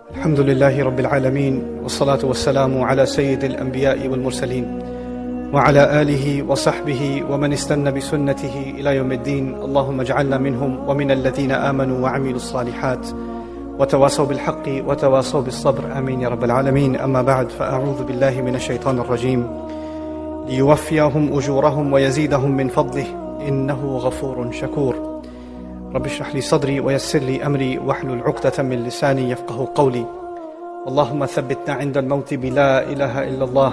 الحمد لله رب العالمين والصلاة والسلام على سيد الأنبياء والمرسلين وعلى آله وصحبه ومن استنى بسنته إلى يوم الدين. اللهم اجعلنا منهم ومن الذين آمنوا وعملوا الصالحات وتواصوا بالحق وتواصوا بالصبر آمين يا رب العالمين. أما بعد فأعوذ بالله من الشيطان الرجيم ليوفيهم أجورهم ويزيدهم من فضله إنه غفور شكور. رب اشرح لي صدري ويسر لي أمري واحلل عقدة من لساني يفقه قولي. اللهم ثبتنا عند الموت بلا إله إلا الله.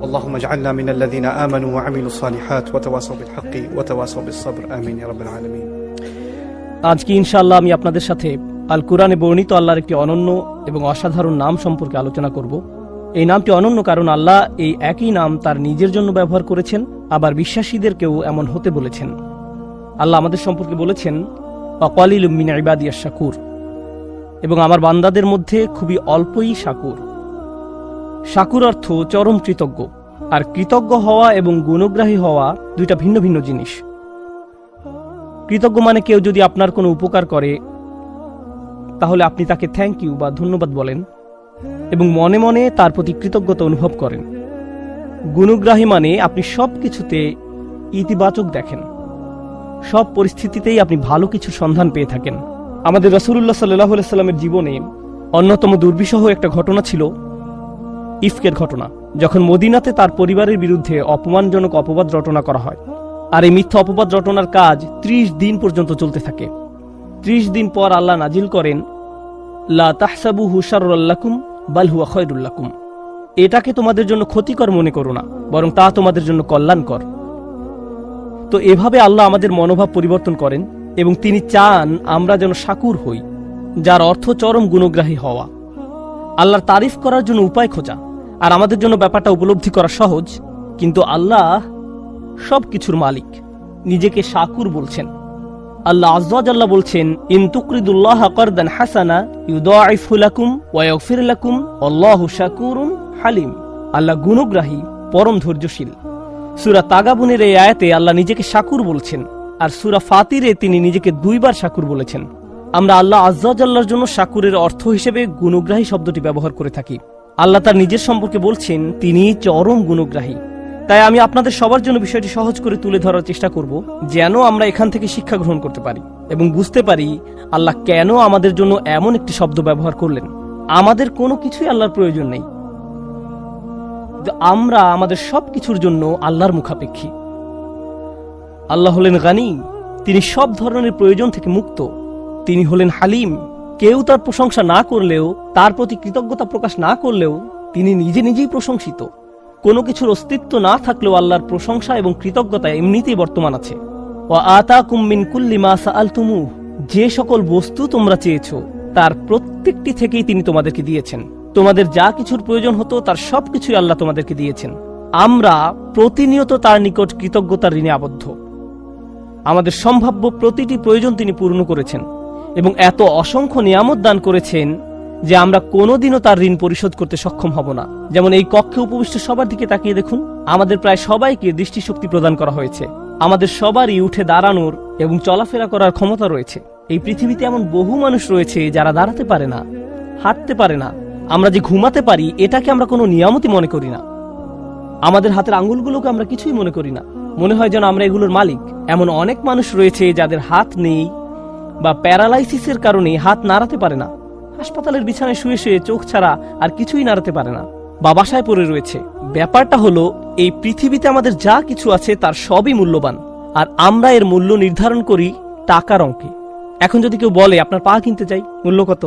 اللهم اجعلنا من الذين آمنوا وعملوا الصالحات وتواصوا بالحق وتواصوا بالصبر آمين يا رب العالمين. আজকে ইনশাআল্লাহ আমি আপনাদের সাথে আল কুরআনে বর্ণিত আল্লাহর একটি অনন্য এবং অসাধারণ নাম সম্পর্কে আলোচনা করব। এই নামটি অনন্য কারণ আল্লাহ এই একই নাম তার নিজের জন্য ব্যবহার করেছেন, আবার বিশ্বাসীদেরকেও এমন হতে বলেছেন। আল্লাহ আমাদের সম্পর্কে বলেছেন ওয়াকালিলুম মিন ইবাদিয়াশ শাকুর, এবং আমার বান্দাদের মধ্যে খুবই অল্পই শাকুর। শাকুর অর্থ চরম কৃতজ্ঞ, আর কৃতজ্ঞ হওয়া এবং গুণগ্রাহী হওয়া দুইটা ভিন্ন ভিন্ন জিনিস। কৃতজ্ঞ মানে কেউ যদি আপনার কোনো উপকার করে তাহলে আপনি তাকে থ্যাংক ইউ বা ধন্যবাদ বলেন এবং মনে মনে তার প্রতি কৃতজ্ঞতা অনুভব করেন। গুণগ্রাহী মানে আপনি সব কিছুতে ইতিবাচক দেখেন, সব পরিস্থিতিতেই আপনি ভালো কিছুর সন্ধান পেয়ে থাকেন। আমাদের রাসূলুল্লাহ সাল্লাল্লাহু আলাইহি সাল্লামের জীবনে অন্যতম দুর্বিষহ একটা ঘটনা ছিল ইফকের ঘটনা, যখন মদিনাতে তার পরিবারের বিরুদ্ধে অপমানজনক অপবাদ রটনা করা হয়। আর এই মিথ্যা অপবাদ রটনার কাজ 30 দিন পর্যন্ত চলতে থাকে। 30 দিন পর আল্লাহ নাজিল করেন লা তাহসাবুহু শাররাল লাকুম বাল হুয়া খায়রুল লাকুম, এটাকে তোমাদের জন্য ক্ষতিকর মনে করো না, বরং তা তোমাদের জন্য কল্যাণকর। তো এভাবে আল্লাহ আমাদের মনোভাব পরিবর্তন করেন এবং তিনি চান আমরা যেন শাকুর হই, যার অর্থ চরম গুণগ্রাহী হওয়া, আল্লাহর তারিফ করার জন্য উপায় খোঁজা। আর আমাদের জন্য ব্যাপারটা উপলব্ধি করা সহজ, কিন্তু আল্লাহ সব কিছুর মালিক, নিজেকে শাকুর বলছেন। আল্লাহ আযজা ওয়া জাল্লা বলছেন ইন তুকরিদুল্লাহ কারদান হাসানা ইউদাইফু লাকুম ওয়া ইয়াগফির লাকুম আল্লাহু শাকুরুন হালিম। আল্লাহ গুণগ্রাহী, পরম ধৈর্যশীল। সূরা তাগাবুনের এই আয়াতে আল্লাহ নিজেকে শাকুর বলছেন, আর সূরা ফাতিরে তিনি নিজেকে 2 বার শাকুর বলেছেন। আমরা আল্লাহ আযজা ওয়া জাল্লার জন্য শাকুরের অর্থ হিসেবে গুণগ্রাহী শব্দটি ব্যবহার করে থাকি। আল্লাহ তার নিজের সম্পর্কে বলছেন তিনি চরম গুণগ্রাহী। তাই আমি আপনাদের সবার জন্য বিষয়টি সহজ করে তুলে ধরার চেষ্টা করব, যেন আমরা এখান থেকে শিক্ষা গ্রহণ করতে পারি এবং বুঝতে পারি আল্লাহ কেন আমাদের জন্য এমন একটি শব্দ ব্যবহার করলেন। আমাদের কোনো কিছুই আল্লাহর প্রয়োজন নেই, আমরা আমাদের সবকিছুর জন্য আল্লাহর মুখাপেক্ষী। আল্লাহ হলেন গানি, তিনি সব ধরনের প্রয়োজন থেকে মুক্ত। তিনি হলেন হালিম, কেউ তার প্রশংসা না করলেও, তার প্রতি কৃতজ্ঞতা প্রকাশ না করলেও তিনি নিজে নিজেই প্রশংসিত। কোনো কিছুর অস্তিত্ব না থাকলেও আল্লাহর প্রশংসা এবং কৃতজ্ঞতা এমনিতেই বর্তমান আছে। ওয়া আতাকুম মিন কুল্লি মা সাআলতুমু, যে সকল বস্তু তোমরা চেয়েছো তার প্রত্যেকটি থেকেই তিনি তোমাদেরকে দিয়েছেন। তোমাদের যা কিছুর প্রয়োজন হতো তার সবকিছুই আল্লাহ তোমাদেরকে দিয়েছেন। আমরা প্রতিনিয়ত তার নিকট কৃতজ্ঞতার ঋণে আবদ্ধ। আমাদের সম্ভাব্য প্রতিটি প্রয়োজন তিনি পূর্ণ করেছেন এবং এত অসংখ্য নিয়ামত দান করেছেন যে আমরা কোনোদিনও তার ঋণ পরিশোধ করতে সক্ষম হব না। যেমন এই কক্ষে উপবিষ্ট সবার দিকে তাকিয়ে দেখুন, আমাদের প্রায় সবাইকে দৃষ্টিশক্তি প্রদান করা হয়েছে। আমাদের সবারই উঠে দাঁড়ানোর এবং চলাফেরা করার ক্ষমতা রয়েছে। এই পৃথিবীতে এমন বহু মানুষ রয়েছে যারা দাঁড়াতে পারে না, হাঁটতে পারে না। আমরা যে ঘুমাতে পারি এটাকে আমরা কোনো নিয়ামতই মনে করি না। আমাদের হাতের আঙ্গুলগুলোকে আমরা কিছুই মনে করি না, মনে হয় যেন আমরা এগুলোর মালিক। এমন অনেক মানুষ রয়েছে যাদের হাত নেই বা প্যারালাইসিসের কারণে হাত নাড়াতে পারে না, হাসপাতালের বিছানায় শুয়ে শুয়ে চোখ ছাড়া আর কিছুই নাড়াতে পারে না, বা বাসায় পড়ে রয়েছে। ব্যাপারটা হলো এই পৃথিবীতে আমাদের যা কিছু আছে তার সবই মূল্যবান, আর আমরা এর মূল্য নির্ধারণ করি টাকার অঙ্কে। এখন যদি কেউ বলে আপনার পা কিনতে চাই, মূল্য কত?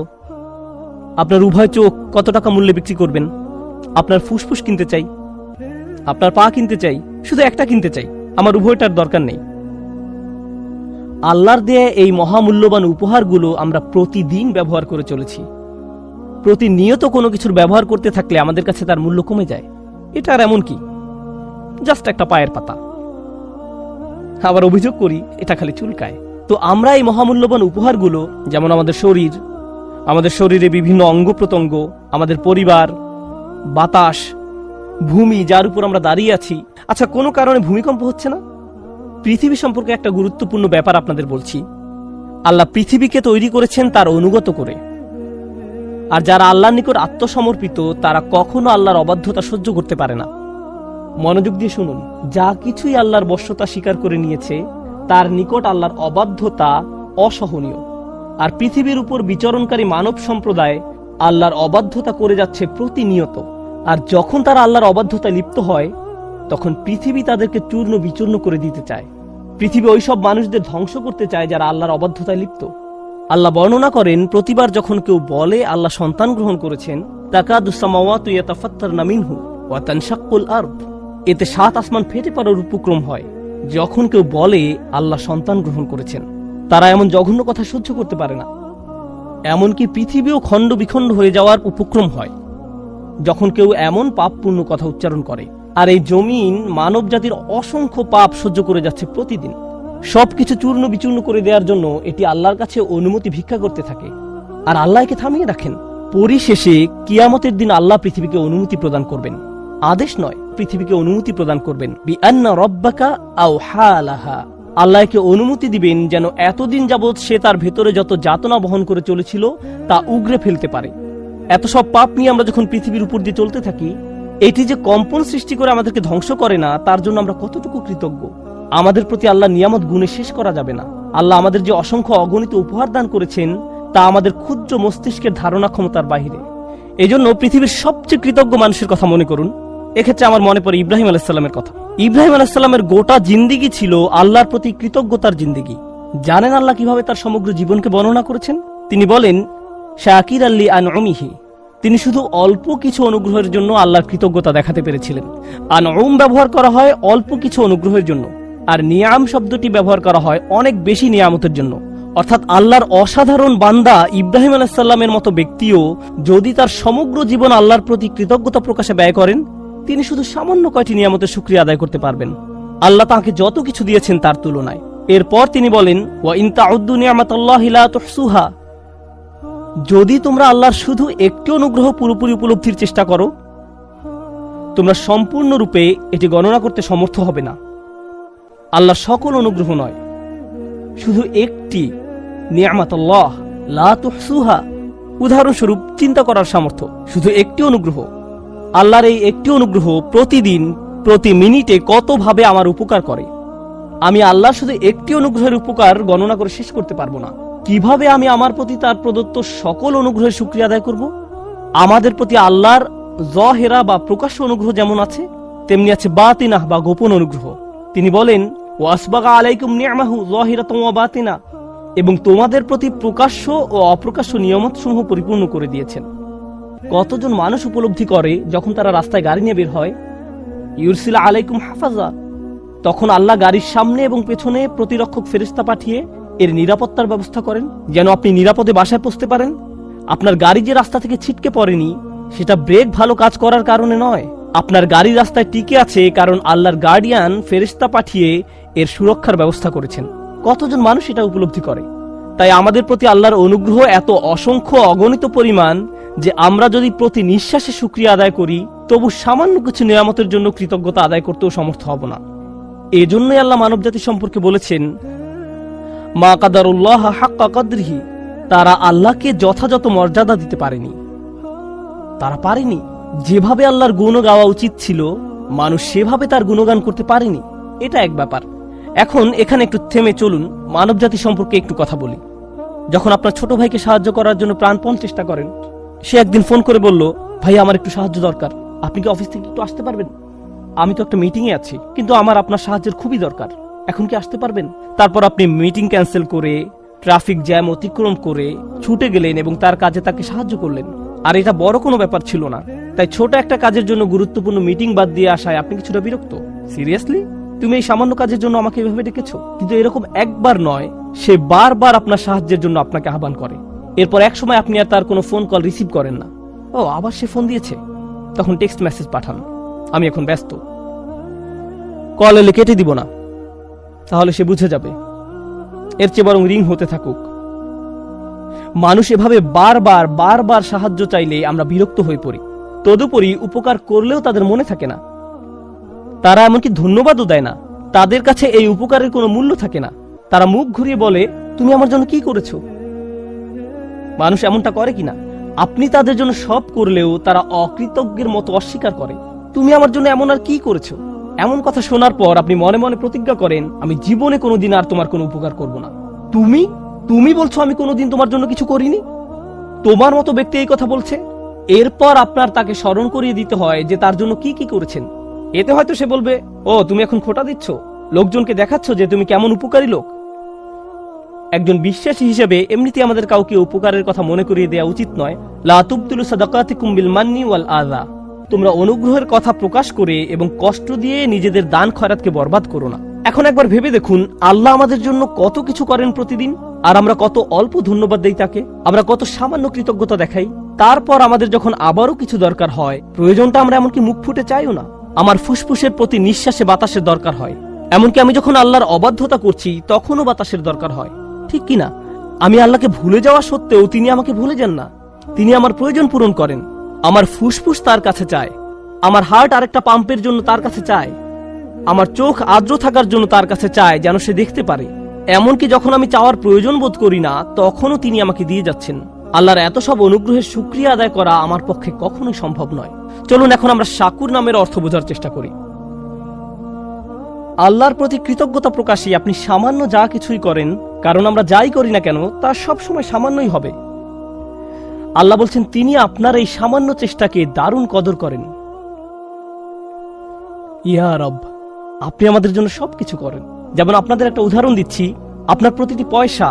আপনার উভয় চোখ কত টাকা মূল্যে বিক্রি করবেন? আপনার ফুসফুস কিনতে চাই, আপনার পা কিনতে চাই, শুধু একটা কিনতে চাই, আমার উভয়টার দরকার নেই। আল্লাহর দেয়া এই মহামূল্যবান উপহারগুলো আমরা প্রতিদিন ব্যবহার করে চলেছি। প্রতিনিয়ত কোনো কিছুর ব্যবহার করতে থাকলে আমাদের কাছে তার মূল্য কমে যায়। এটা আর এমন কি, জাস্ট একটা পায়ের পাতা। আবার অভিযোগ করি এটা খালি চুলকায়। তো আমরা এই মহামূল্যবান উপহারগুলো, যেমন আমাদের শরীর, আমাদের শরীরে বিভিন্ন অঙ্গ প্রত্যঙ্গ, আমাদের পরিবার, বাতাস, ভূমি যার উপর আমরা দাঁড়িয়ে আছি। আচ্ছা, কোনো কারণে ভূমিকম্প হচ্ছে না? পৃথিবী সম্পর্কে একটা গুরুত্বপূর্ণ ব্যাপার আপনাদের বলছি। আল্লাহ পৃথিবীকে তৈরি করেছেন তার অনুগত করে। আর যারা আল্লাহর নিকট আত্মসমর্পিত তারা কখনো আল্লাহর অবাধ্যতা সহ্য করতে পারে না। মনোযোগ দিয়ে শুনুন, যা কিছুই আল্লাহর বশ্যতা স্বীকার করে নিয়েছে তার নিকট আল্লাহর অবাধ্যতা অসহনীয়। আর পৃথিবীর উপর বিচরণকারী মানব সম্প্রদায় আল্লাহর অবাধ্যতা করে যাচ্ছে প্রতিনিয়ত। আর যখন তারা আল্লাহর অবাধ্যতায় লিপ্ত হয় তখন পৃথিবী তাদেরকে চূর্ণ বিচূর্ণ করে দিতে চায়। পৃথিবী ওইসব মানুষদের ধ্বংস করতে চায় যারা আল্লাহর অবাধ্যতায় লিপ্ত। আল্লাহ বর্ণনা করেন, প্রতিবার যখন কেউ বলে আল্লাহ সন্তান গ্রহণ করেছেন, তাকাদুস সামাওয়াতু ইয়াতাফাত্তারনা মিনহু ওয়া তানশাক্কুল আরদ, এতে 7 আসমান ফেটে পড়ার উপক্রম হয় যখন কেউ বলে আল্লাহ সন্তান গ্রহণ করেছেন। তারা এমন জঘন্য কথা সহ্য করতে পারে না। এমনকি পৃথিবীও খণ্ড বিখণ্ড হয়ে যাওয়ার উপক্রম হয় যখন কেউ এমন পাপপূর্ণ কথা উচ্চারণ করে। আর এই জমিন মানব জাতির অসংখ্য পাপ সহ্য করে যাচ্ছে প্রতিদিন। সবকিছু চূর্ণ বিচূর্ণ করে দেওয়ার জন্য এটি আল্লাহর কাছে অনুমতি ভিক্ষা করতে থাকে, আর আল্লাহ একে থামিয়ে রাখেন। পরিশেষে কিয়ামতের দিন আল্লাহ পৃথিবীকে অনুমতি প্রদান করবেন, আদেশ নয়, পৃথিবীকে অনুমতি প্রদান করবেন। বিআন্না রাব্বাকা আওহা লাহা, আল্লাহ একে অনুমতি দিবেন যেন এতদিন যাবৎ সে তার ভেতরে যত যাতনা বহন করে চলেছিল তা উগরে ফেলতে পারে। এত সব পাপ নিয়ে আমরা যখন পৃথিবীর উপর দিয়ে চলতে থাকি, এটি যে কম্পন সৃষ্টি করে আমাদেরকে ধ্বংস করে না তার জন্য আমরা কতটুকু কৃতজ্ঞ। আমাদের প্রতি আল্লাহ নিয়ামত গুণে শেষ করা যাবে না। আল্লাহ আমাদের যে অসংখ্য অগণিত উপহার দান করেছেন তা আমাদের ক্ষুদ্র মস্তিষ্কের ধারণা ক্ষমতার বাহিরে। এজন্য পৃথিবীর সবচেয়ে কৃতজ্ঞ মানুষের কথা মনে করুন। এক্ষেত্রে আমার মনে পড়ে ইব্রাহিম আলাইহিস সালামের কথা। ইব্রাহিম আলাইহিস সালামের গোটা জিন্দিগি ছিল আল্লাহর প্রতি কৃতজ্ঞতার জিন্দিগি। জানেন আল্লাহ কিভাবে তার সমগ্র জীবনকে বর্ণনা করেছেন? তিনি বলেন, শাকির আল্লি আনউমিহি, তিনি শুধু অল্প কিছু অনুগ্রহের জন্য আল্লাহর কৃতজ্ঞতা দেখাতে পেরেছিলেন। আনউম ব্যবহার করা হয় অল্প কিছু অনুগ্রহের জন্য, আর নিয়াম শব্দটি ব্যবহার করা হয় অনেক বেশি নিয়ামতের জন্য। অর্থাৎ আল্লাহর অসাধারণ বান্দা ইব্রাহিম আলাইহিস সালামের মতো ব্যক্তিও যদি তার সমগ্র জীবন আল্লাহর প্রতি কৃতজ্ঞতা প্রকাশে ব্যয় করেন, তিনি শুধু সামান্য কয়টি নিয়ামতের শুকরিয়া আদায় করতে পারবেন আল্লাহ তাকে যত কিছু দিয়েছেন তার তুলনায়। এরপর তিনি বলেন, ওয়া ইন তাউদ্দু নি'মাতাল্লাহি লা তুহসুহা, যদি তোমরা আল্লাহর শুধু একটি অনুগ্রহ পুরোপুরি উপলব্ধির চেষ্টা করো, তোমরা সম্পূর্ণরূপে এটি গণনা করতে সমর্থ হবে না। আল্লাহর সকল অনুগ্রহ নয়, শুধু একটি নি'মাতাল্লাহ লা তুহসুহা, উদাহরণস্বরূপ চিন্তা করার সামর্থ্য, শুধু একটি অনুগ্রহ। আল্লাহর এই একটি অনুগ্রহ প্রতিদিন প্রতি মিনিটে কতভাবে আমার উপকার করে, আমি আল্লাহর শুধু একটি অনুগ্রহের উপকার গণনা করে শেষ করতে পারবো না। কিভাবে আমি আমার প্রতি তার প্রদত্ত সকল অনুগ্রহের শুকরিয়া আদায় করব? আমাদের প্রতি আল্লাহর যহেরা বা প্রকাশ্য অনুগ্রহ যেমন আছে, তেমনি আছে বাতিনাহ বা গোপন অনুগ্রহ। তিনি বলেন, ওয়াসবাগা আলাইকুম নি'মাহু যাহিরাতান ওয়া বাতিনা, এবং তোমাদের প্রতি প্রকাশ্য ও অপ্রকাশ্য নিয়ামতসমূহ পরিপূর্ণ করে দিয়েছেন। কতজন মানুষ উপলব্ধি করে যখন তারা রাস্তায় গাড়ি নিয়ে বের হয়, ইউরসিলা আলাইকুম হাফাজা, তখন আল্লাহ গাড়ির সামনে এবং পেছনে প্রতিরক্ষক ফেরেশতা পাঠিয়ে এর নিরাপত্তার ব্যবস্থা করেন যেন আপনি নিরাপদে বাসায় পৌঁছতে পারেন। আপনার গাড়ি যে রাস্তা থেকে ছিটকে পড়েনি সেটা ব্রেক ভালো কাজ করার কারণে নয়, আপনার গাড়ি রাস্তায় টিকে আছে কারণ আল্লাহর গার্ডিয়ান ফেরেশতা পাঠিয়ে এর সুরক্ষার ব্যবস্থা করেছেন। কতজন মানুষ এটা উপলব্ধি করে? তাই আমাদের প্রতি আল্লাহর অনুগ্রহ এত অসংখ্য অগণিত পরিমাণ যে আমরা যদি প্রতি নিঃশ্বাসে শুকরিয়া আদায় করি তবু সামান্য কিছু নিয়ামতের জন্য কৃতজ্ঞতা আদায় করতেও সমর্থ হব না। এজন্যই আল্লাহ মানবজাতি সম্পর্কে বলেছেন, মা কাদারুল্লাহ হাক্কা কদরিহি, তারা আল্লাহকে যথাযথ মর্যাদা দিতে পারেনি। তারা পারেনি। যেভাবে আল্লাহর গুণ গাওয়া উচিত ছিল মানুষ সেভাবে তার গুণগান করতে পারেনি। এটা এক ব্যাপার। এখন এখানে একটু থেমে চলুন, মানবজাতি সম্পর্কে একটু কথা বলি। যখন আপনার ছোট ভাইকে সাহায্য করার জন্য প্রাণপণ চেষ্টা করেন, সে একদিন ফোন করে বলল, ভাই আমার একটু সাহায্য দরকার, আপনি কি অফিস থেকে একটু আসতে পারবেন? আমি তো একটা মিটিং এ আছি, কিন্তু আমার আপনার সাহায্যের খুবই দরকার, এখন কি আসতে পারবেন? তারপর আপনি মিটিং ক্যান্সেল করে ট্রাফিক জ্যাম অতিক্রম করে ছুটে গেলেন এবং তার কাজে তাকে সাহায্য করলেন। আর এটা বড় কোনো ব্যাপার ছিল না, তাই ছোট একটা কাজের জন্য গুরুত্বপূর্ণ মিটিং বাদ দিয়ে আসায় আপনি কিছুটা বিরক্ত। সিরিয়াসলি, তুমি এই সামান্য কাজের জন্য আমাকে এভাবে ডেকেছো? কিন্তু এরকম একবার নয়, সে বারবার আপনার সাহায্যের জন্য আপনাকে আহ্বান করে। এরপর এক সময় আপনি আর তার কোনো ফোন কল রিসিভ করেন না। ও আবার সে ফোন দিয়েছে, তখন টেক্সট মেসেজ পাঠান, আমি এখন ব্যস্ত, কল এলে কেটে দিব না, তাহলে সে বুঝে যাবে। এর চেয়ে বরং রিং হতে থাকুক। মানুষ এভাবে বারবার বারবার সাহায্য চাইলে আমরা বিরক্ত হয়ে পড়ি। তদুপরি উপকার করলেও তাদের মনে থাকে না, তারা এমনকি ধন্যবাদও দেয় না। তাদের কাছে এই উপকারের কোনো মূল্য থাকে না। তারা মুখ ঘুরিয়ে বলে, তুমি আমার জন্য কি করেছো? মানুষ এমনটা করে কিনা? আপনি তাদের জন্য সব করলেও তারা অকৃতজ্ঞের মতো অস্বীকার করে। তুমি আমার জন্য এমন আর কি করেছো? এমন কথা শোনার পর আপনি মনে মনে প্রতিজ্ঞা করেন, আমি জীবনে কোনোদিন আর তোমার কোনো উপকার করব না। তুমি বলছো আমি কোনোদিন তোমার জন্য কিছু করিনি? তোমার মতো ব্যক্তি এই কথা বলছে। এরপর আপনার তাকে স্মরণ করিয়ে দিতে হয় যে তার জন্য কি কি করেছেন। এতে হয়তো সে বলবে, ও তুমি এখন খোঁটা দিচ্ছ, লোকজনকে দেখাচ্ছ যে তুমি কেমন উপকারী লোক। একজন বিশ্বাসী হিসেবে এমনিতে আমাদের কাউকে উপকারের কথা মনে করিয়ে দেওয়া উচিত নয়। লা তুবতিলু সাদাকাতিকুম বিল মান্নি ওয়াল আযা। তোমরা অনুগ্রহের কথা প্রকাশ করে এবং কষ্ট দিয়ে নিজেদের দান খয়রাতকে বরবাদ করো না। এখন একবার ভেবে দেখুন, আল্লাহ আমাদের জন্য কত কিছু করেন প্রতিদিন, আর আমরা কত অল্প ধন্যবাদ দেই তাকে। আমরা কত সামান্য কৃতজ্ঞতা দেখাই। তারপর আমাদের যখন আবারও কিছু দরকার হয়, প্রয়োজনটা আমরা এমনকি মুখ ফুটে চাইও না। আমার ফুসফুসের প্রতি নিঃশ্বাসে বাতাসের দরকার হয়, এমনকি আমি যখন আল্লাহর অবাধ্যতা করছি তখনও বাতাসের দরকার হয়, ঠিক কিনা? আমি আল্লাহকে ভুলে যাওয়া সত্ত্বেও তিনি আমাকে ভুলে যান না। তিনি আমার প্রয়োজন পূরণ করেন। আমার ফুসফুস তার কাছে চায়, আমার হার্ট আরেকটা পাম্পের জন্য তার কাছে চায়, আমার চোখ আর্দ্র থাকার জন্য তার কাছে চায় যেন সে দেখতে পারে। এমনকি যখন আমি চাওয়ার প্রয়োজন বোধ করি না তখনও তিনি আমাকে দিয়ে যাচ্ছেন। আল্লাহর এত সব অনুগ্রহের শুকরিয়া আদায় করা আমার পক্ষে কখনোই সম্ভব নয়। চলুন এখন আমরা শাকুর নামের অর্থ বোঝার চেষ্টা করি। আল্লাহর প্রতি কৃতজ্ঞতা প্রকাশে আপনি সামান্য যা কিছুই করেন, কারণ আমরা যাই করি না কেন তা সব সময় সামান্যই হবে। আল্লাহ বলছেন তিনি আপনার এই সামান্য চেষ্টাকে দারুণ কদর করেন। ইয়া রব, আপনি আমাদের জন্য সবকিছু করেন। যেমন আপনাদের একটা উদাহরণ দিচ্ছি, আপনার প্রতিটি পয়সা,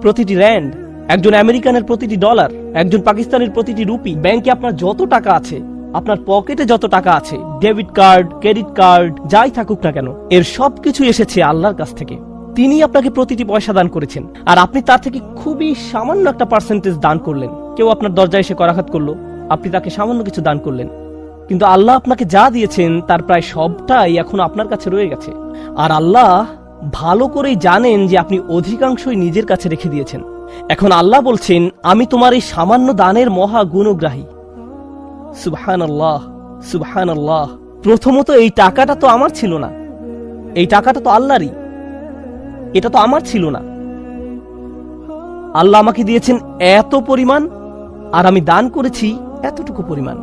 প্রতিটি র্যান্ড, একজন আমেরিকানের প্রতিটি ডলার, একজন পাকিস্তানের প্রতিটি রুপি, ব্যাংকে আপনার যত টাকা আছে, আপনার পকেটে যত টাকা আছে, ডেবিট কার্ড, ক্রেডিট কার্ড, যাই থাকুক না কেন, এর সবকিছু এসেছে আল্লাহর কাছ থেকে। তিনি আপনাকে প্রতিটি পয়সা দান করেছেন, আর আপনি তার থেকে খুবই সামান্য একটা পার্সেন্টেজ দান করলেন। কেউ আপনার দরজায় এসে করাঘাত করলো, আপনি তাকে সামান্য কিছু দান করলেন, কিন্তু আল্লাহ আপনাকে যা দিয়েছেন তার প্রায় সবটাই এখন আপনার কাছে রয়ে গেছে। আর আল্লাহ ভালো করেই জানেন যে আপনি অধিকাংশই নিজের কাছে রেখে দিয়েছেন। এখন আল্লাহ বলছেন, আমি তোমার এই সামান্য দানের মহা গুণগ্রাহী। সুবহানাল্লাহ, সুবহানাল্লাহ। প্রথমত এই টাকাটা তো আমার ছিল না, এই টাকাটা তো আল্লাহরই, এটা তো আমার ছিল না। আল্লাহ আমাকে দিয়েছেন এত পরিমাণ, আর আমি দান করেছি এতটুকু পরিমাণ।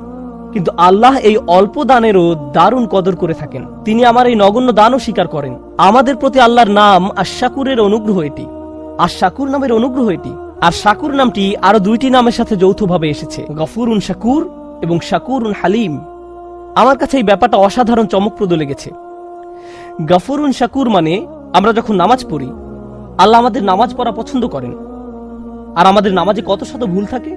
কিন্তু আল্লাহ এই অল্প দানেরও দারুণ কদর করে থাকেন। তিনি আমার এই নগণ্য দানও স্বীকার করেন। আমাদের প্রতি আল্লাহর নাম আশ-শাকুরের অনুগ্রহ এটি, আশ-শাকুর নামের অনুগ্রহ এটি। আর শাকুর নামটি আরো দুইটি নামের সাথে যৌথভাবে এসেছে, গফুরুন শাকুর এবং শাকুরুন হালিম। আমার কাছে এই ব্যাপারটা অসাধারণ চমকপ্রদ লেগেছে। গফুরুন শাকুর মানে আমরা যখন নামাজ পড়ি, আল্লাহ আমাদের নামাজ পড়া পছন্দ করেন। আর আমাদের নামাজে কত শত ভুল থাকে।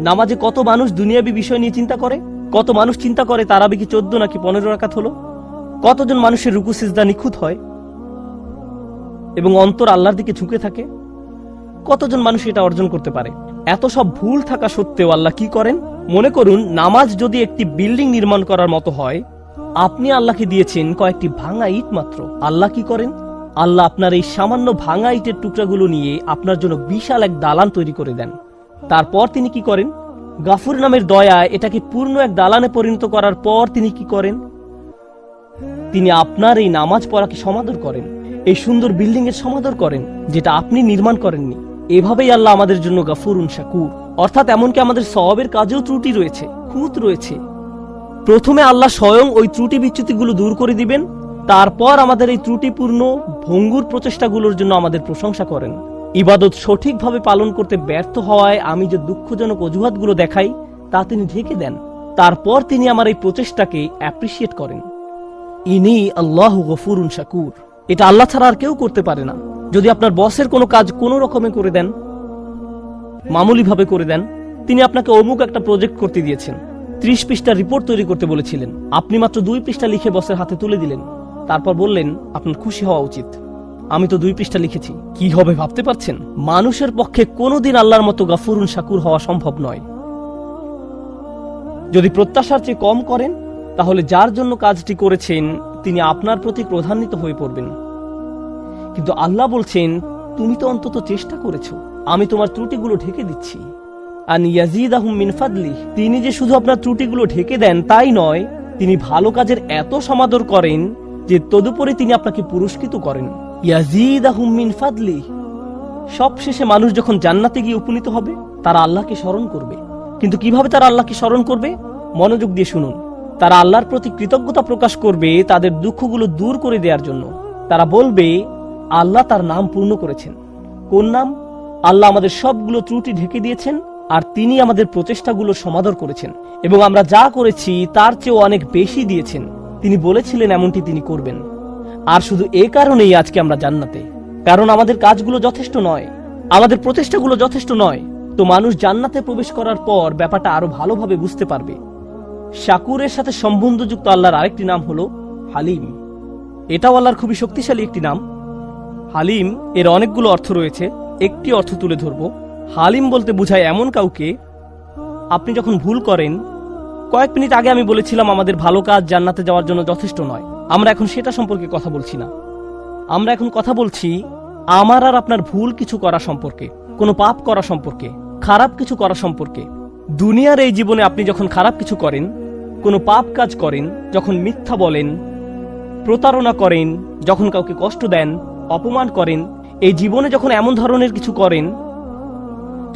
নামাজে কত মানুষ দুনিয়াবী বিষয় নিয়ে চিন্তা করে, কত মানুষ চিন্তা করে তারাবি কি 14 নাকি 15 রাকাত হলো, কতজন মানুষের রুকু সিজদা নিখুঁত হয় এবং অন্তর আল্লাহর দিকে ঝুঁকে থাকে, কতজন মানুষ এটা অর্জন করতে পারে। এত সব ভুল থাকা সত্ত্বেও আল্লাহ কি করেন? মনে করুন নামাজ যদি একটি বিল্ডিং নির্মাণ করার মতো হয়, আপনি আল্লাহকে দিয়েছেন কয়েকটি ভাঙা ইট মাত্র। আল্লাহ কি করেন? আল্লাহ আপনার এই সামান্য ভাঙা ইটের টুকরাগুলো নিয়ে আপনার জন্য বিশাল এক দালান তৈরি করে দেন। তারপর তিনি কি করেন? গাফুর নামের দয়া এটাকে পূর্ণ এক দালানে পরিণত করার পর তিনি কি করেন? তিনি আপনার এই নামাজ পড়াকে সমাদর করেন, এই সুন্দর বিল্ডিং এর সমাদর করেন যেটা আপনি নির্মাণ করেননি। এভাবেই আল্লাহ আমাদের জন্য গাফুরুন শাকুর, অর্থাৎ এমনকি আমাদের সওয়াবের কাজেও ত্রুটি রয়েছে, খুঁত রয়েছে। প্রথমে আল্লাহ স্বয়ং ওই ত্রুটি বিচ্যুতিগুলো দূর করে দিবেন, তারপর আমাদের এই ত্রুটিপূর্ণ ভঙ্গুর প্রচেষ্টাগুলোর জন্য আমাদের প্রশংসা করেন। ইবাদত সঠিকভাবে পালন করতে ব্যর্থ হওয়ায় আমি যে দুঃখজনক অজুহাতগুলো দেখাই তা তিনি ঢেকে দেন। তারপর তিনি আমার এই প্রচেষ্টাকে অ্যাপ্রিসিয়েট করেন। ইনি আল্লাহু গফুরুন শাকুর। এটা আল্লাহ ছাড়া আর কেউ করতে পারে না। যদি আপনার বসের কোনো কাজ কোনো রকমে করে দেন, মামুলি ভাবে করে দেন, তিনি আপনাকে অমুক একটা প্রজেক্ট করতে দিয়েছেন, 30 পৃষ্ঠার রিপোর্ট তৈরি করতে বলেছিলেন, আপনি মাত্র 2 পৃষ্ঠা লিখে বসের হাতে তুলে দিলেন, তারপর বললেন আপনার খুশি হওয়া উচিত, আমি তো 2 পৃষ্ঠা লিখেছি। কি হবে ভাবতে পারছেন? মানুষের পক্ষে কোনোদিন আল্লাহর মতো গফুরুন শাকুর হওয়া সম্ভব নয়। যদি প্রত্যাশার চেয়ে কম করেন, তাহলে যার জন্য কাজটি করেছেন তিনি আপনার প্রতি ক্রোধান্বিত হয়ে পড়বেন। কিন্তু আল্লাহ বলছেন, তুমি তো অন্তত চেষ্টা করেছো, আমি তোমার ত্রুটিগুলো ঢেকে দিচ্ছি। আন ইয়াজিদাহুম মিন ফাদলি, তিনি যে শুধু আপনার ত্রুটিগুলো ঢেকে দেন তাই নয়, তিনি ভালো কাজের এত সমাদর করেন যে তদুপরি তিনি আপনাকে পুরস্কৃত করেন। ইয়াজিদাহুম মিন ফাদলি। সবশেষে মানুষ যখন জান্নাতে গিয়ে উপনীত হবে, তারা আল্লাহকে স্মরণ করবে। কিন্তু কিভাবে তারা আল্লাহকে স্মরণ করবে? মনোযোগ দিয়ে শুনুন। তারা আল্লাহর প্রতি কৃতজ্ঞতা প্রকাশ করবে তাদের দুঃখগুলো দূর করে দেওয়ার জন্য। তারা বলবে, আল্লাহ তার নাম পূর্ণ করেছেন। কোন নাম? আল্লাহ আমাদের সবগুলো ত্রুটি ঢেকে দিয়েছেন, আর তিনি আমাদের প্রচেষ্টাগুলো সমাদর করেছেন, এবং আমরা যা করেছি তার চেয়েও অনেক বেশি দিয়েছেন। তিনি বলেছিলেন এমনটি তিনি করবেন। আর শুধু এ কারণেই আজকে আমরা জান্নাতে, কারণ আমাদের কাজগুলো যথেষ্ট নয়, আমাদের প্রচেষ্টাগুলো যথেষ্ট নয়। তো মানুষ জান্নাতে প্রবেশ করার পর ব্যাপারটা আরো ভালোভাবে বুঝতে পারবে। শাকুরের সাথে সম্বন্ধযুক্ত আল্লাহর আরেকটি নাম হলো হালিম। এটাও আল্লাহর খুবই শক্তিশালী একটি নাম। হালিম এর অনেকগুলো অর্থ রয়েছে, একটি অর্থ তুলে ধরব। হালিম বলতে বোঝায় এমন কাউকে, আপনি যখন ভুল করেন, কয়েক মিনিট আগে আমি বলেছিলাম আমাদের ভালো কাজ জান্নাতে যাওয়ার জন্য যথেষ্ট নয়। আমরা এখন সেটা সম্পর্কে কথা বলছি না। আমরা এখন কথা বলছি আমার আর আপনার ভুল কিছু করা সম্পর্কে, কোনো পাপ করা সম্পর্কে, খারাপ কিছু করা সম্পর্কে। দুনিয়ার এই জীবনে আপনি যখন খারাপ কিছু করেন, কোনো পাপ কাজ করেন, যখন মিথ্যা বলেন, প্রতারণা করেন, যখন কাউকে কষ্ট দেন, অপমান করেন, এই জীবনে যখন এমন ধরনের কিছু করেন,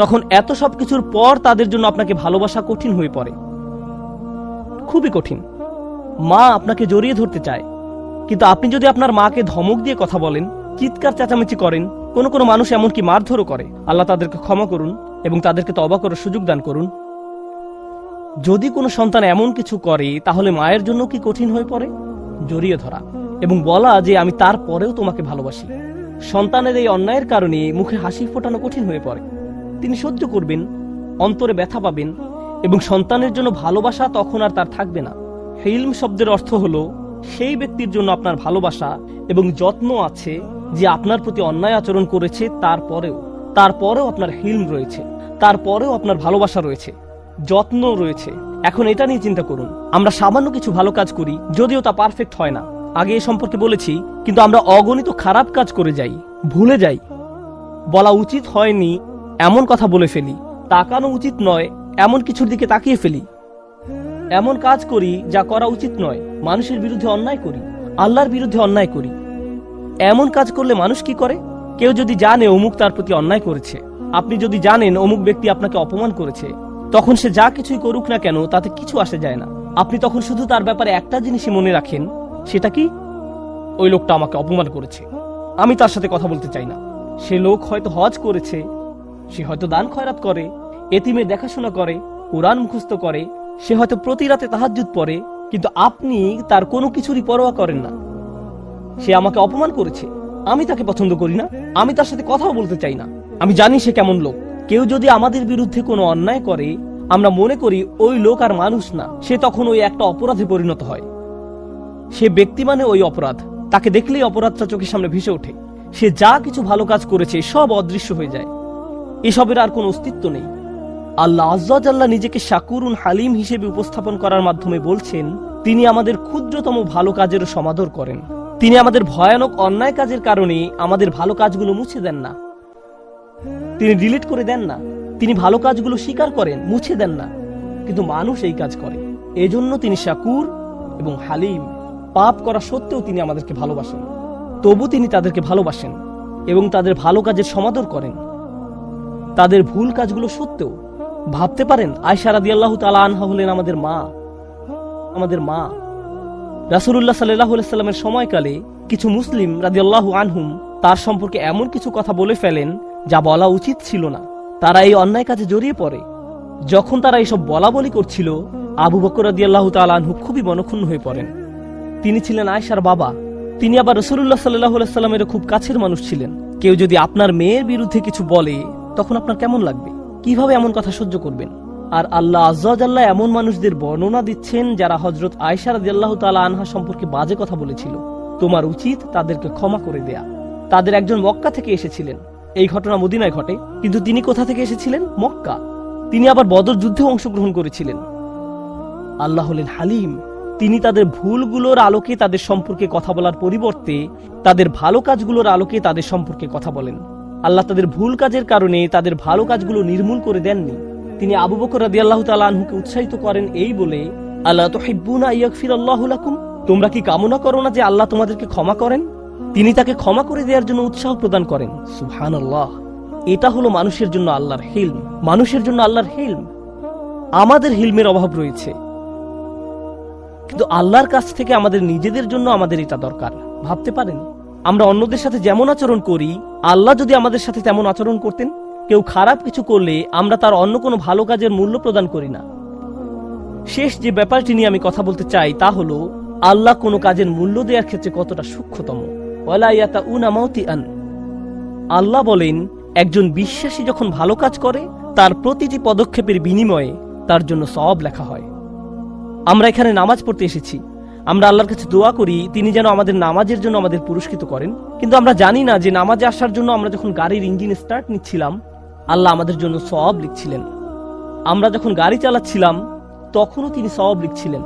তখন এত সব কিছুর পর তাদের জন্য আপনাকে ভালোবাসা কঠিন হয়ে পড়ে, খুবই কঠিন। মা আপনাকে জড়িয়ে ধরতে চায়, কিন্তু আপনি যদি আপনার মাকে ধমক দিয়ে কথা বলেন, চিৎকার চেঁচামেচি করেন, কোনো কোনো মানুষ এমনকি মারধরও করে, আল্লাহ তাদেরকে ক্ষমা করুন এবং তাদেরকে তওবা করার সুযোগ দান করুন। যদি কোনো সন্তান এমন কিছু করে, তাহলে মায়ের জন্য কি কঠিন হয়ে পড়ে? জড়িয়ে ধরা এবং বলা যে আমি তার পরেও তোমাকে ভালোবাসি। সন্তানের এই অন্যায়ের কারণে মুখে হাসি ফোটানো কঠিন হয়ে পড়ে। তিনি সহ্য করবেন, অন্তরে ব্যথা পাবেন, এবং সন্তানের জন্য ভালোবাসা তখন আর তার থাকবে না। হিলম শব্দের অর্থ হলো সেই ব্যক্তির জন্য আপনার ভালোবাসা এবং যত্ন আছে যে আপনার প্রতি অন্যায় আচরণ করেছে, তারপরেও আপনার হিলম রয়েছে, তারপরেও আপনার ভালোবাসা রয়েছে, যত্ন রয়েছে। এখন এটা নিয়ে চিন্তা করুন, আমরা সামান্য কিছু ভালো কাজ করি, যদিও তা পারফেক্ট হয় না, আগে এ সম্পর্কে বলেছি, কিন্তু আমরা অগণিত খারাপ কাজ করে যাই, ভুলে যাই, বলা উচিত হয়নি এমন কথা বলে ফেলি, তাকানো উচিত নয় এমন কিছুর দিকে তাকিয়ে ফেলি, এমন কাজ করি যা করা উচিত নয়, মানুষের বিরুদ্ধে অন্যায় করি, আল্লাহর বিরুদ্ধে অন্যায় করি। এমন কাজ করলে মানুষ কি করে? কেউ যদি জানে অমুক তার প্রতি অন্যায় করেছে, আপনি যদি জানেন অমুক ব্যক্তি আপনাকে অপমান করেছে, তখন সে যা কিছুই করুক না কেন তাতে কিছু আসে যায় না। আপনি তখন শুধু তার ব্যাপারে একটা জিনিসই মনে রাখেন, সেটা কি? ওই লোকটা আমাকে অপমান করেছে, আমি তার সাথে কথা বলতে চাই না। সে লোক হয়তো হজ করেছে, সে হয়তো দান খয়রাত করে, এতিমের দেখাশোনা করে, কোরআন মুখস্থ করে, সে হয়তো প্রতি রাতে তাহাজ্জুদ পড়ে, কিন্তু আপনি তার কোনো কিছুরই পরোয়া করেন না। সে আমাকে অপমান করেছে, আমি তাকে পছন্দ করি না, আমি তার সাথে কথাও বলতে চাই না, আমি জানি সে কেমন লোক। কেউ যদি আমাদের বিরুদ্ধে কোনো অন্যায় করে, আমরা মনে করি ওই লোক আর মানুষ না, সে তখন ওই একটা অপরাধে পরিণত হয়। সে ব্যক্তি মানে ওই অপরাধ, তাকে দেখলেই অপরাধটা চোখের সামনে ভেসে ওঠে। সে যা কিছু ভালো কাজ করেছে সব অদৃশ্য হয়ে যায়, এসবের আর কোনো অস্তিত্ব নেই। আল্লাহ আজ্জা ওয়া জাল্লা নিজেকে শাকুরুন হালিম হিসেবে উপস্থাপন করার মাধ্যমে বলছেন, তিনি আমাদের ক্ষুদ্রতম ভালো কাজেরও সমাদর করেন। তিনি আমাদের ভয়ানক অন্যায় কাজের কারণে আমাদের ভালো কাজগুলো মুছে দেন না, তিনি ডিলিট করে দেন না। তিনি ভালো কাজগুলো স্বীকার করেন, মুছে দেন না, কিন্তু মানুষ এই কাজ করে। এজন্য তিনি শাকুর এবং হালিম। পাপ করা সত্ত্বেও তিনি আমাদেরকে ভালোবাসেন, তবু তিনি তাদেরকে ভালোবাসেন এবং তাদের ভালো কাজের সমাদর করেন, তাদের ভুল কাজগুলো সত্ত্বেও। ভাবতে পারেন, আয়েশা রাদিয়াল্লাহু তাআলা আনহা হলেন আমাদের মা। রাসূলুল্লাহ সাল্লাল্লাহু আলাইহি সাল্লামের সময়কালে কিছু মুসলিম রাদিয়াল্লাহু আনহুম তার সম্পর্কে এমন কিছু কথা বলে ফেলেন যা বলা উচিত ছিল না। তারা এই অন্যায় কাজে জড়িয়ে পড়ে। যখন তারা এসব বলা বলি করছিল, আবু বকর রাদিয়াল্লাহু তাআলা আনহু খুবই মনক্ষুণ্ণ হয়ে পড়েন। তিনি ছিলেন আয়েশার বাবা, তিনি আবার রাসূলুল্লাহ সাল্লাল্লাহু আলাইহি সাল্লামের খুব কাছের মানুষ ছিলেন। কেউ যদি আপনার মেয়ের বিরুদ্ধে কিছু বলে, তখন আপনার কেমন লাগবে? কিভাবে এমন কথা সহ্য করবেন? আর আল্লাহ আজ্জা ওয়া জাল্লা এমন মানুষদের বর্ণনা দিচ্ছেন যারা হযরত আয়েশা রাদিয়াল্লাহু তাআলা আনহা সম্পর্কে বাজে কথা বলেছিল। তোমার উচিত তাদেরকে ক্ষমা করে দেয়া। তাদের একজন মক্কা থেকে এসেছিলেন, এই ঘটনা মদিনায় ঘটে, কিন্তু তিনি কোথা থেকে এসেছিলেন? মক্কা। তিনি আবার বদর যুদ্ধে অংশগ্রহণ করেছিলেন। আল্লাহ হলেন হালিম। তিনি তাদের ভুলগুলোর আলোকে তাদের সম্পর্কে কথা বলার পরিবর্তে তাদের ভালো কাজগুলোর আলোকে তাদের সম্পর্কে কথা বলেন। আল্লাহ তাদের ভুল কাজের কারণে তাদের ভালো কাজগুলো নির্মূল করে দেননি। তিনি আবু বকর রাদিয়াল্লাহু তাআলা আনহুকে উৎসাহিত করেন এই বলে, আলা তুহিব্বুনা ইয়াগফিরাল্লাহু লাকুম, তোমরা কি কামনা করো না যে আল্লাহ তোমাদেরকে ক্ষমা করেন? তিনি তাকে ক্ষমা করে দেওয়ার জন্য উৎসাহ প্রদান করেন। সুবহানাল্লাহ। এটা হলো মানুষের জন্য আল্লাহর হিলম, মানুষের জন্য আল্লাহর হিলম। আমাদের হিলমের অভাব রয়েছে, কিন্তু আল্লাহর কাছ থেকে আমাদের নিজেদের জন্য আমাদের এটা দরকার। ভাবতে পারেন, আমরা অন্যদের সাথে যেমন আচরণ করি, আল্লাহ যদি আমাদের সাথে তেমন আচরণ করতেন। কেউ খারাপ কিছু করলে আমরা তার অন্য কোনো ভালো কাজের মূল্য প্রদান করি না। শেষ যে ব্যাপারটি নিয়ে আমি কথা বলতে চাই তা হলো আল্লাহ কোনো কাজের মূল্য দেওয়ার ক্ষেত্রে কতটা সূক্ষ্মতম। ওয়ালা ইয়াতাউনা মাউতিআন, আল্লাহ বলেন একজন বিশ্বাসী যখন ভালো কাজ করে তার প্রতিটি পদক্ষেপের বিনিময়ে তার জন্য সওয়াব লেখা হয়। আমরা এখানে নামাজ পড়তে এসেছি, আমরা আল্লাহর কাছে দোয়া করি তিনি যেন আমাদের নামাজের জন্য আমাদের পুরস্কৃত করেন, কিন্তু আমরা জানি না যে নামাজে আসার জন্য আমরা যখন গাড়ির ইঞ্জিন স্টার্ট নিচ্ছিলাম আল্লাহ আমাদের জন্য সওয়াব লিখছিলেন। আমরা যখন গাড়ি চালাচ্ছিলাম তখনও তিনি সওয়াব লিখছিলেন।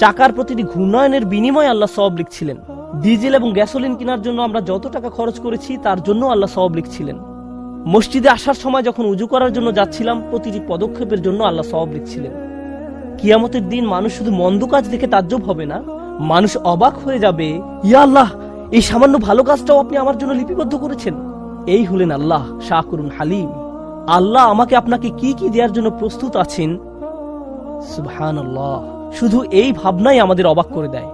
চাকার প্রতিটি ঘূর্ণায়নের বিনিময়ে আল্লাহ সওয়াব লিখছিলেন। ডিজেল এবং গ্যাসোলিন কেনার জন্য আমরা যত টাকা খরচ করেছি তার জন্য আল্লাহ সওয়াব লিখছিলেন। মসজিদে আসার সময় যখন উজু করার জন্য যাচ্ছিলাম প্রতিটি পদক্ষেপের জন্য আল্লাহ সওয়াব লিখছিলেন। কিয়ামতের দিন মানুষ শুধু মন্দ কাজ দেখে তাজ্জব হবে না, মানুষ অবাক হয়ে যাবে, ইয়া আল্লাহ, এই সামান্য ভালো কাজটাও আপনি আমার জন্য লিপিবদ্ধ করেছেন। এই হলেন আল্লাহ শাকুরুন হালিম। আল্লাহ আমাকে আপনাকে কি কি দেওয়ার জন্য প্রস্তুত আছেন। সুবহানাল্লাহ, শুধু এই ভাবনাই আমাদের অবাক করে দেয়।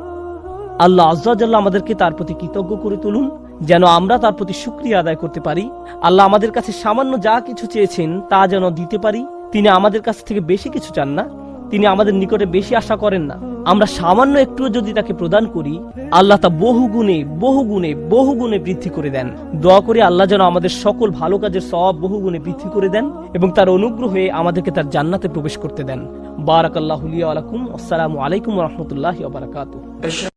আল্লাহ আজ্জা ওয়া জাল্লা আমাদেরকে তার প্রতি কৃতজ্ঞ করে তুলুন, যেন আমরা তার প্রতি শুকরিয়া আদায় করতে পারি। আল্লাহ আমাদের কাছে সামান্য যা কিছু চেয়েছেন তা যেন দিতে পারি। তিনি আমাদের কাছ থেকে বেশি কিছু চান না, তিনি আমাদের নিকটে বেশি আশা করেন না। আমরা সামান্য একটুও যদি তাকে প্রদান করি আল্লাহ তা বহু গুণে বহু গুণে বহু গুণে বৃদ্ধি করে দেন। দোয়া করে আল্লাহ যেন আমাদের সকল ভালো কাজের সওয়াব বহু গুণে বৃদ্ধি করে দেন এবং তার অনুগ্রহে আমাদেরকে তার জান্নাতে প্রবেশ করতে দেন। বারাকাল্লাহু লি ওয়া লাকুম। আসসালামু আলাইকুম ওয়া রাহমাতুল্লাহি ওয়া বারাকাতুহু।